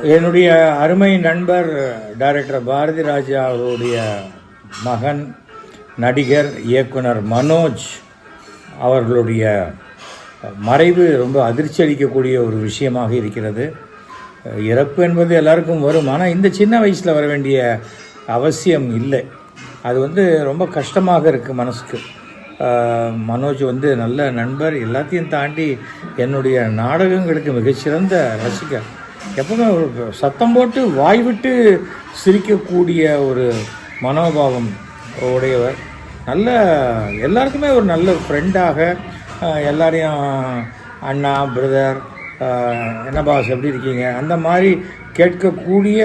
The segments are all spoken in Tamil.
என்னுடைய அருமை நண்பர் டைரக்டர் பாரதி ராஜா அவருடைய மகன் நடிகர் இயக்குனர் மனோஜ் அவர்களுடைய மறைவு ரொம்ப அதிர்ச்சி அளிக்கக்கூடிய ஒரு விஷயமாக இருக்கிறது. இறப்பு என்பது எல்லாருக்கும் வரும், ஆனால் இந்த சின்ன வயசில் வர வேண்டிய அவசியம் இல்லை. அது ரொம்ப கஷ்டமாக இருக்குது மனசுக்கு. மனோஜ் நல்ல நண்பர், எல்லாத்தையும் தாண்டி என்னுடைய நாடகங்களுக்கு மிகச்சிறந்த ரசிகர். எப்பவுமே ஒரு சத்தம் போட்டு வாய் விட்டு சிரிக்கக்கூடிய ஒரு மனோபாவம் உடையவர். எல்லாருக்குமே ஒரு நல்ல ஃப்ரெண்டாக, எல்லாரையும் அண்ணா, பிரதர், என்ன பாஸ், எப்படி இருக்கீங்க, அந்த மாதிரி கேட்கக்கூடிய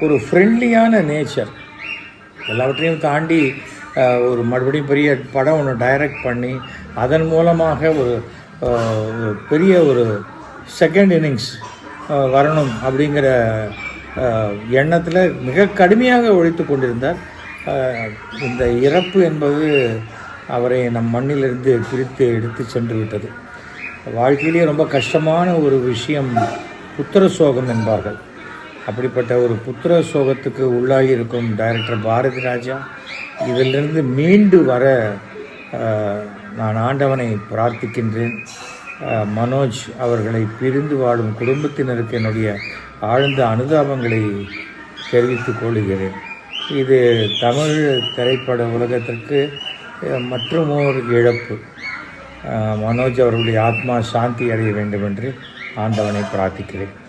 ஒரு ஃப்ரெண்ட்லியான நேச்சர். எல்லாவற்றையும் தாண்டி ஒரு மறுபடியும் பெரிய படம் ஒன்று டைரக்ட் பண்ணி அதன் மூலமாக ஒரு பெரிய ஒரு செகண்ட் இன்னிங்ஸ் வரணும் அப்படிங்கிற எண்ணத்தில் மிக கடுமையாக உழைத்து கொண்டிருந்தார். இந்த இறப்பு என்பது அவரை நம் மண்ணிலிருந்து பிரித்து எடுத்து சென்று விட்டது. வாழ்க்கையிலேயே ரொம்ப கஷ்டமான ஒரு விஷயம் புத்திர சோகம் என்பார்கள். அப்படிப்பட்ட ஒரு புத்திர சோகத்துக்கு உள்ளாகி இருக்கும் டைரக்டர் பாரதி ராஜா இதிலிருந்து மீண்டு வர நான் ஆண்டவனை பிரார்த்திக்கின்றேன். மனோஜ் அவர்களை பிரிந்து வாழும் குடும்பத்தினருக்கு என்னுடைய ஆழ்ந்த அனுதாபங்களை தெரிவித்துக் கொள்கிறேன். இது தமிழ் திரைப்பட உலகத்திற்கு மற்றுமோர் இழப்பு. மனோஜ் அவர்களுடைய ஆத்மா சாந்தி அடைய வேண்டும் என்று ஆண்டவனை பிரார்த்திக்கிறேன்.